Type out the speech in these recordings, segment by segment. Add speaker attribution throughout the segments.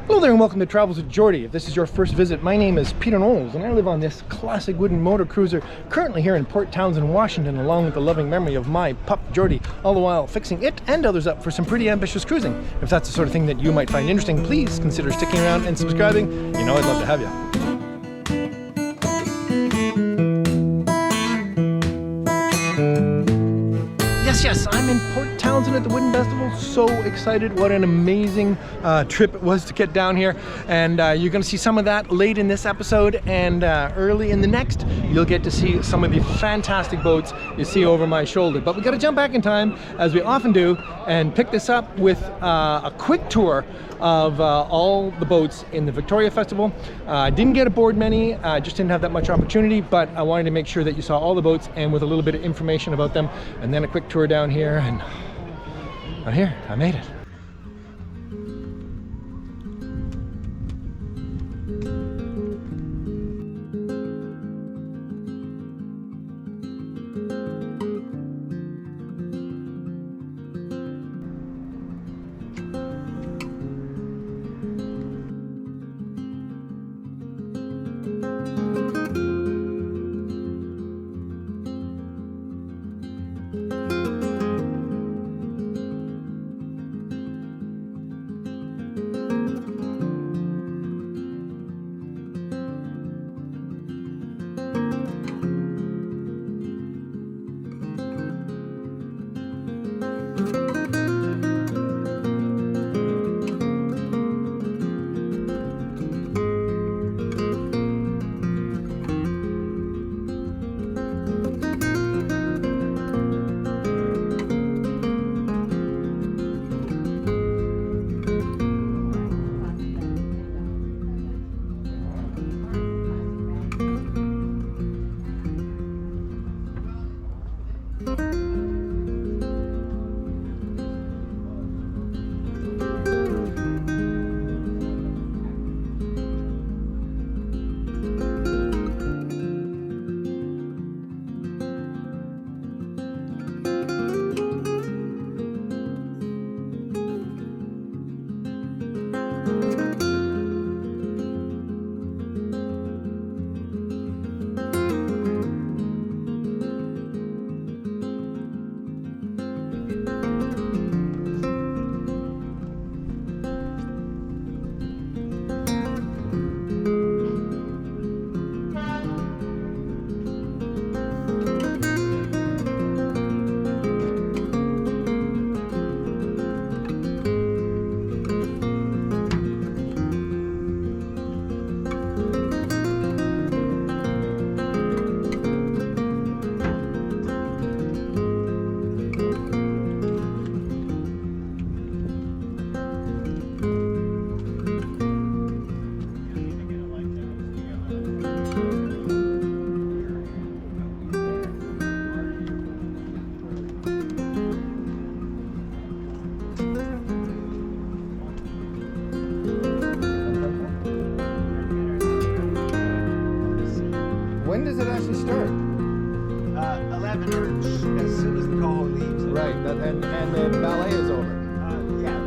Speaker 1: Hello there and welcome to Travels with Geordie. If this is your first visit, my name is Peter Knowles and I live on this classic wooden motor cruiser currently here in Port Townsend, Washington, along with the loving memory of my pup Geordie, all the while fixing it and others up for some pretty ambitious cruising. If that's the sort of thing that you might find interesting, please consider sticking around and subscribing. You know I'd love to have you. Yes, I'm in Port Townsend at the Wooden Festival. So excited. What an amazing trip it was to get down here. And you're going to see some of that late in this episode, and early in the next, you'll get to see some of the fantastic boats you see over my shoulder. But we got to jump back in time, as we often do, and pick this up with a quick tour of all the boats in the Victoria Festival. I didn't get aboard many, just didn't have that much opportunity, but I wanted to make sure that you saw all the boats and with a little bit of information about them, and then a quick tour down here, and I'm here, I made it. When does it actually start?
Speaker 2: 11 or as soon as the call leaves.
Speaker 1: Right, and the ballet is over. Yeah.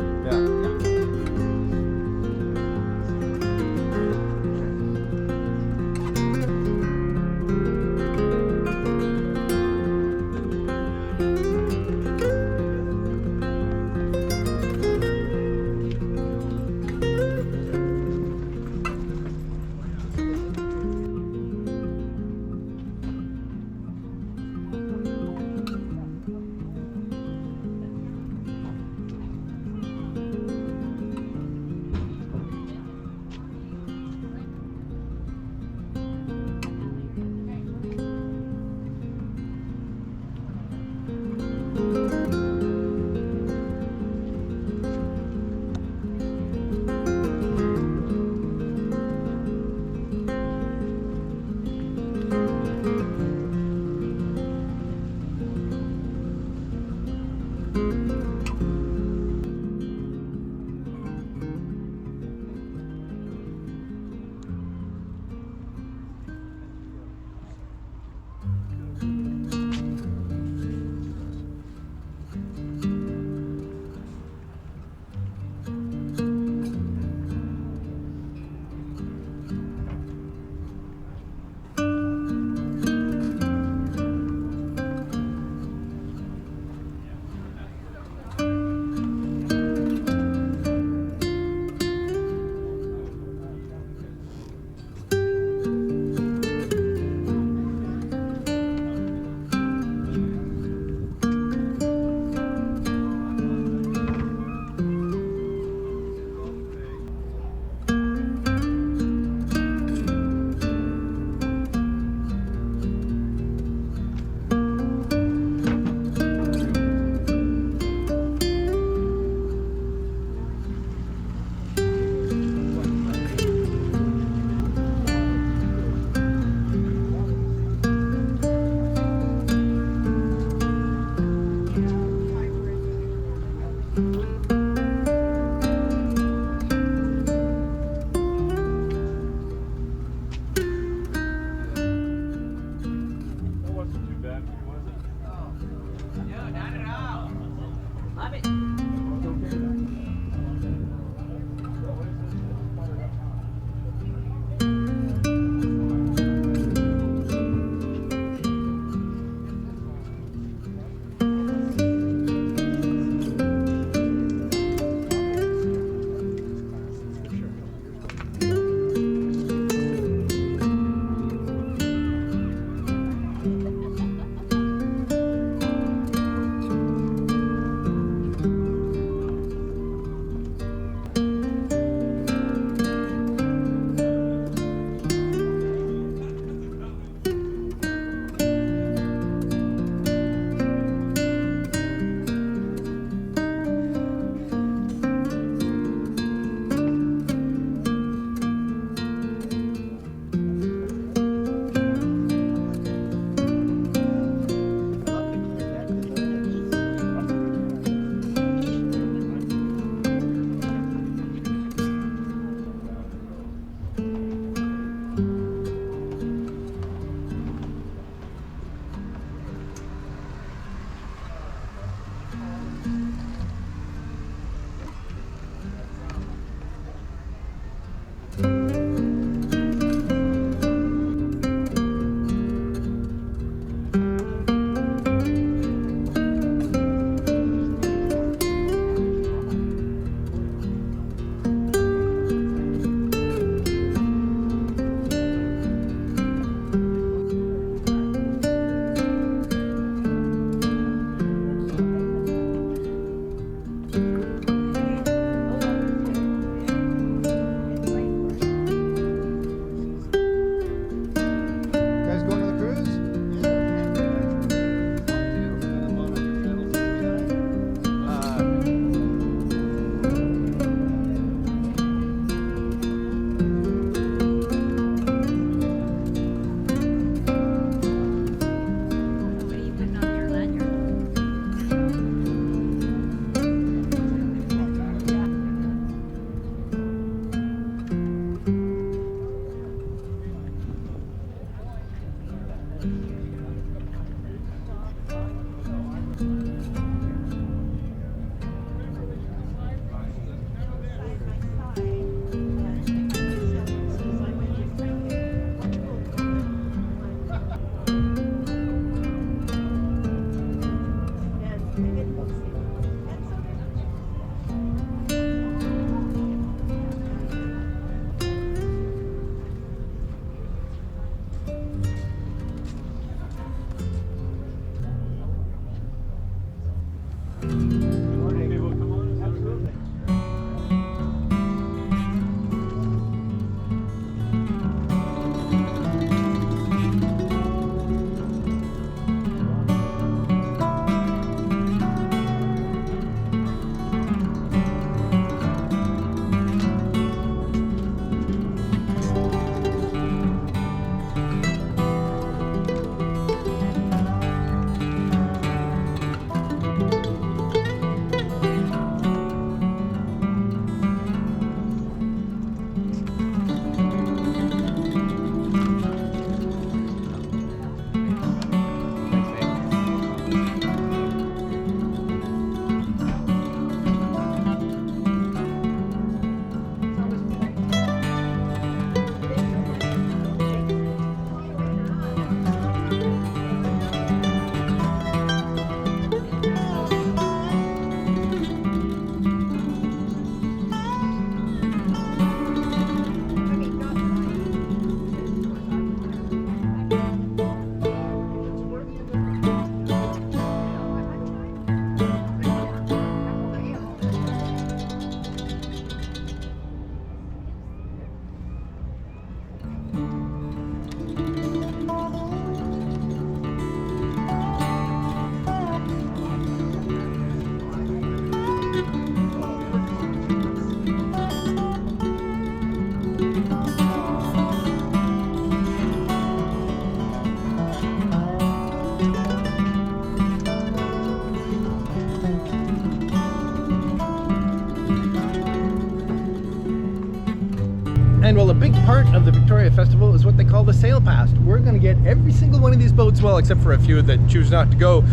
Speaker 1: And well, a big part of the Victoria Festival is what they call the sail pass. We're going to get every single one of these boats, well, except for a few that choose not to go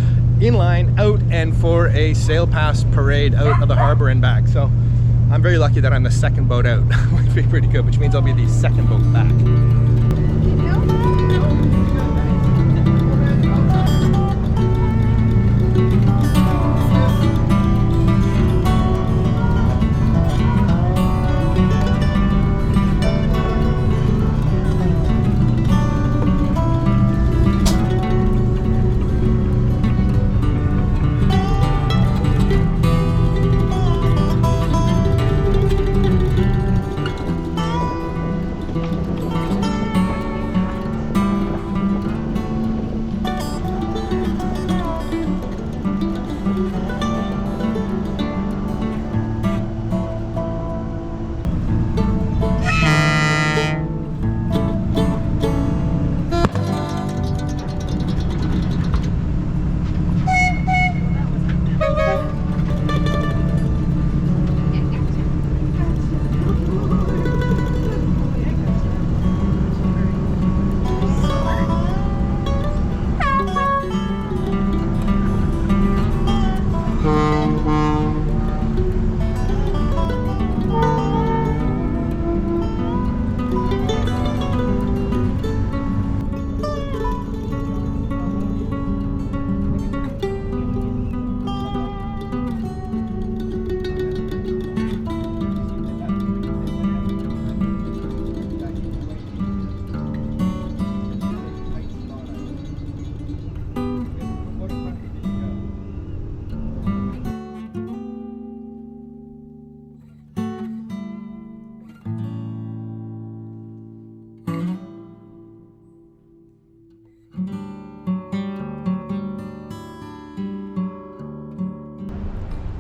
Speaker 1: in line, out and for a sail pass parade out of the harbor and back. So I'm very lucky that I'm the second boat out, which would be pretty good, which means I'll be the second boat back.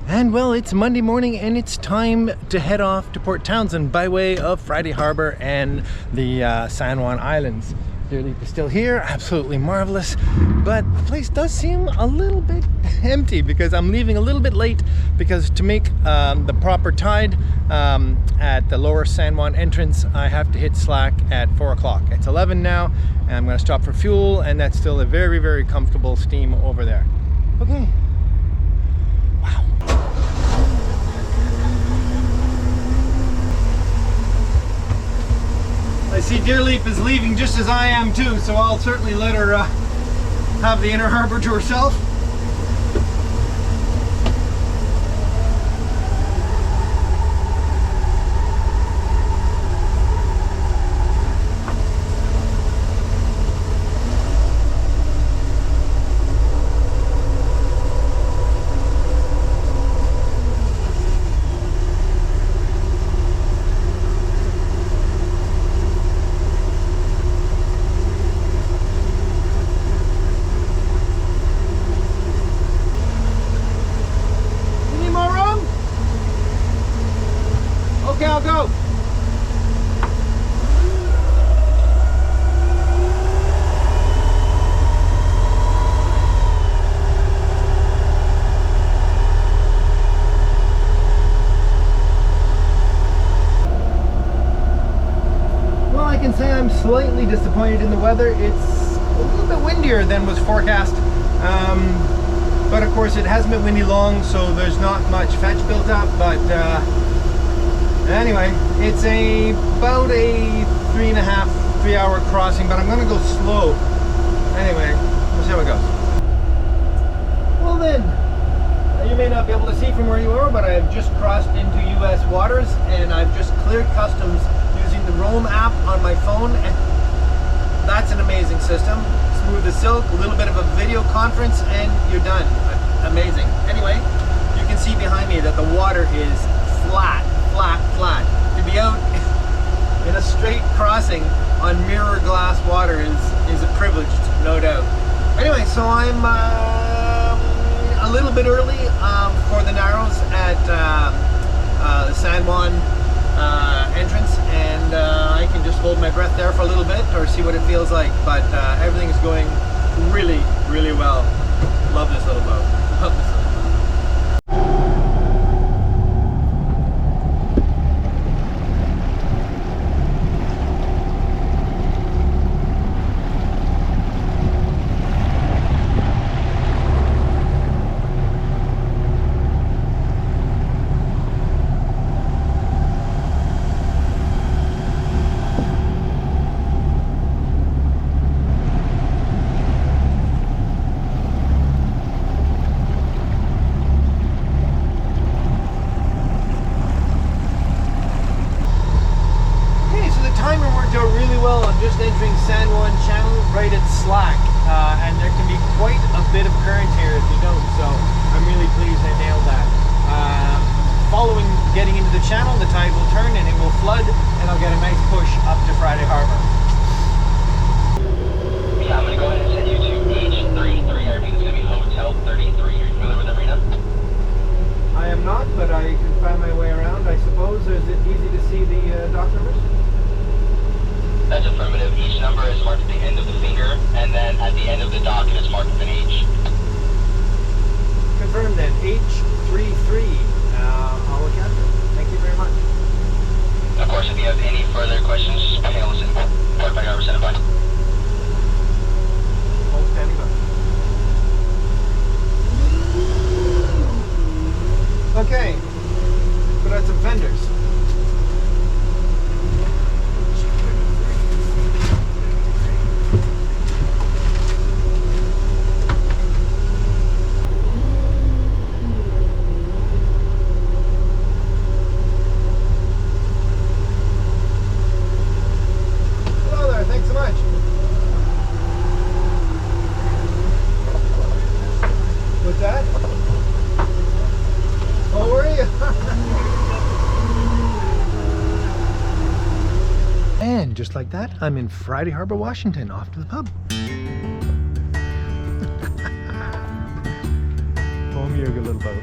Speaker 1: And well, it's Monday morning and it's time to head off to Port Townsend by way of Friday Harbor and the San Juan Islands. Deer Leap is still here, absolutely marvelous, but the place does seem a little bit empty because I'm leaving a little bit late, because to make the proper tide at the lower San Juan entrance, I have to hit slack at 4 o'clock. It's 11 now, and I'm going to stop for fuel, and that's still a very, very comfortable steam over there. Okay. Wow. I see Deer Leap is leaving just as I am too, so I'll certainly let her have the inner harbor to herself. Slightly disappointed in the weather. It's a little bit windier than was forecast, but of course it hasn't been windy long, so there's not much fetch built up. But anyway, it's about a 3 hour crossing, but I'm going to go slow. Anyway, we'll see how it goes. Well then, you may not be able to see from where you are, but I've just crossed into US waters, and I've just cleared customs using the Roam app on my phone, and that's an amazing system. Smooth as silk, a little bit of a video conference, and you're done. Amazing. Anyway, you can see behind me that the water is flat, flat, flat. To be out in a straight crossing on mirror glass water is a privilege, no doubt. Anyway, so I'm a little bit early for the Narrows at the San Juan entrance, and I can just hold my breath there for a little bit or see what it feels like, but everything is going really, really well. Love this little boat. Love this little boat.
Speaker 2: alignment worked out really well. I'm just entering San Juan Channel right at slack, and there can be quite a bit of current here if you don't, so I'm really pleased I nailed that. Following getting into the channel, the tide will turn and it will flood, and I'll get a nice push up to Friday Harbor.
Speaker 3: Yeah, I'm going to go ahead and send you to H33. Everything's going to be Hotel 33. Are you familiar with that arena?
Speaker 2: I am not, but I can find my way around, I suppose. Is it easy to see the dock numbers?
Speaker 3: That's affirmative. Each number is marked at the end of the finger, and then at the end of the dock it is marked with an H.
Speaker 2: Confirmed then, H33. I'll look after it. Thank you very much.
Speaker 3: Of course, if you have any further questions, just pay a listen. Port by Harbor, send it by.
Speaker 2: Hold standing by. Okay, put out some fenders. Hello there, thanks so much. What's that? Oh, were you?
Speaker 1: And just like that, I'm in Friday Harbor, Washington, off to the pub. Home, you good little boat.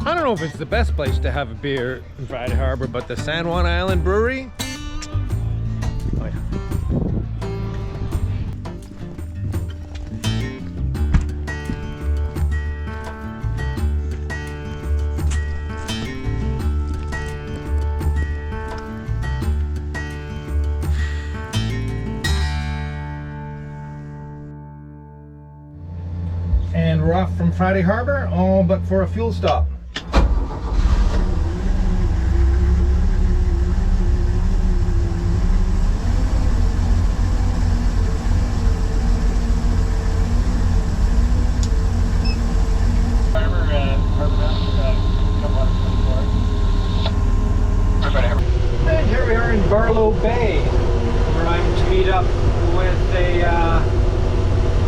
Speaker 1: I don't know if it's the best place to have a beer in Friday Harbor, but the San Juan Island Brewery, oh yeah. And we're off from Friday Harbor, all but for a fuel stop. And here we are in Barlow Bay, where I'm to meet up with a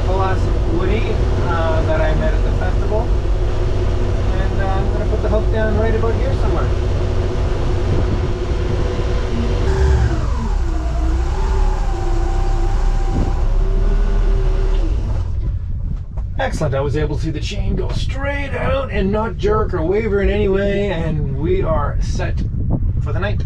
Speaker 1: class of Woody that I met at the festival. And I'm going to put the hook down right about here somewhere. Excellent. I was able to see the chain go straight out and not jerk or waver in any way, and we are set for the night.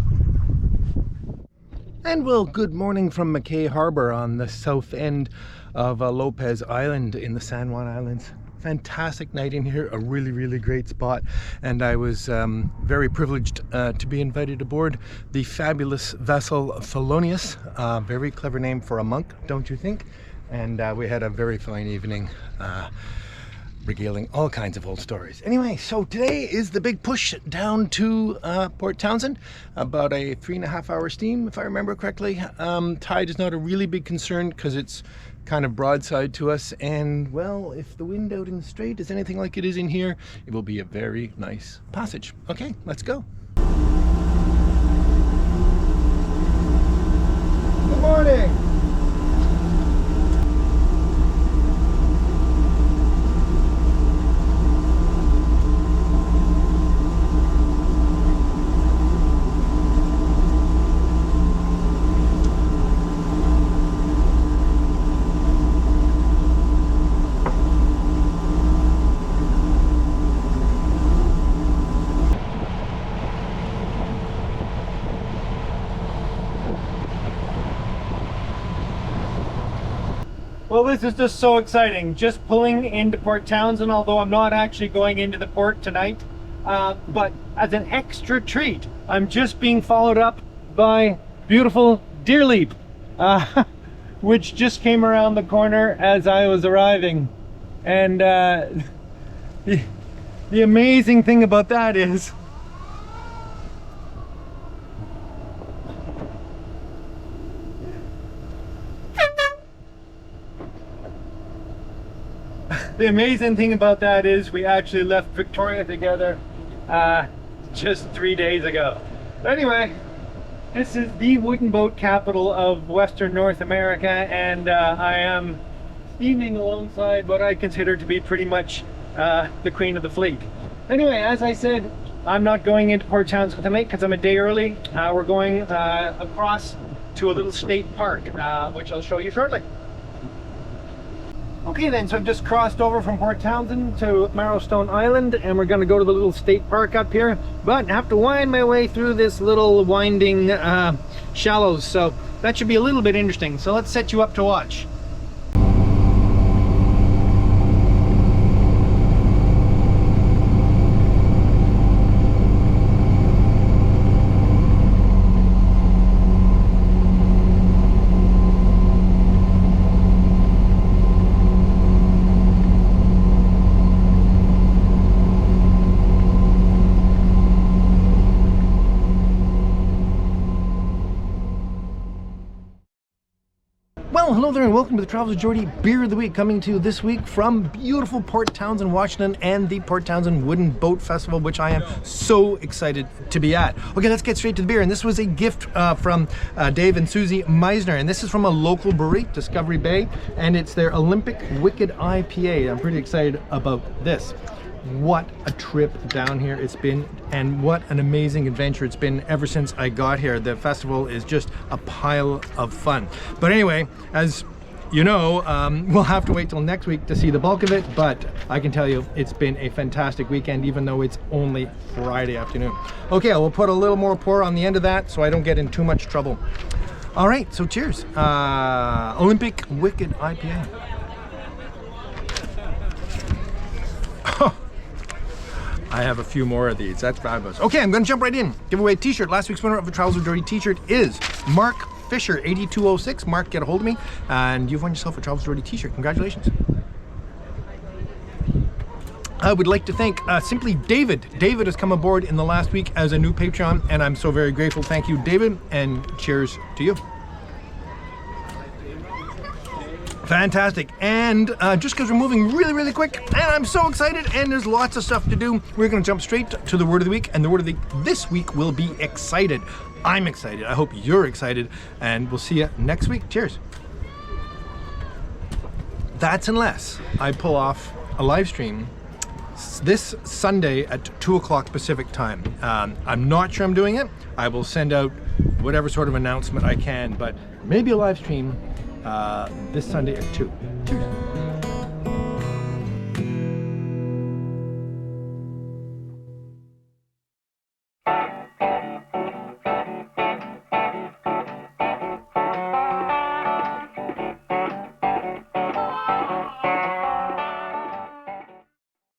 Speaker 1: And well, good morning from McKay Harbor on the south end of Lopez Island in the San Juan Islands. Fantastic night in here, a really great spot, and I was very privileged to be invited aboard the fabulous vessel Thelonious. Very clever name for a monk, don't you think? And we had a very fine evening. regaling all kinds of old stories. Anyway, so today is the big push down to Port Townsend, about a 3.5-hour steam, if I remember correctly. Tide is not a really big concern because it's kind of broadside to us, and well, if the wind out in the strait is anything like it is in here, it will be a very nice passage. Okay, let's go. Good morning.
Speaker 2: Well, this is just so exciting. Just pulling into Port Townsend, although I'm not actually going into the port tonight. But as an extra treat, I'm just being followed up by beautiful deer leap, which just came around the corner as I was arriving. And the amazing thing about that is we actually left Victoria together just 3 days ago. But anyway, this is the wooden boat capital of Western North America, and I am steaming alongside what I consider to be pretty much the queen of the fleet. Anyway, as I said, I'm not going into Port Townsend tonight because I'm a day early. We're going across to a little state park, which I'll show you shortly. Okay then, so I've just crossed over from Port Townsend to Marrowstone Island, and we're going to go to the little state park up here, but I have to wind my way through this little winding shallows, so that should be a little bit interesting. So let's set you up to watch.
Speaker 1: Well, hello there and welcome to the Travels with Geordie Beer of the Week, coming to you this week from beautiful Port Townsend, Washington, and the Port Townsend Wooden Boat Festival, which I am so excited to be at. Okay, let's get straight to the beer, and this was a gift from Dave and Susie Meisner, and this is from a local brewery, Discovery Bay, and it's their Olympic Wicked IPA. I'm pretty excited about this. What a trip down here it's been, and what an amazing adventure it's been ever since I got here. The festival is just a pile of fun. But anyway, as you know, we'll have to wait till next week to see the bulk of it, but I can tell you it's been a fantastic weekend, even though it's only Friday afternoon. Okay, I will put a little more pour on the end of that so I don't get in too much trouble. All right, so cheers. Olympic Wicked IPA. I have a few more of these. That's fabulous. Okay, I'm going to jump right in. Give away a t-shirt. Last week's winner of the Travels with Geordie t-shirt is Mark Fisher, 8206. Mark, get a hold of me, and you've won yourself a Travels with Geordie t-shirt. Congratulations. I would like to thank simply David. David has come aboard in the last week as a new Patreon, and I'm so very grateful. Thank you, David, and cheers to you. Fantastic. And just because we're moving really quick, and I'm so excited, and there's lots of stuff to do, we're going to jump straight to the word of the week, and the word of the this week will be excited. I'm excited. I hope you're excited, and we'll see you next week. Cheers. That's unless I pull off a live stream this Sunday at 2 o'clock Pacific time. I'm not sure I'm doing it. I will send out whatever sort of announcement I can, but maybe a live stream this Sunday at 2. Cheers.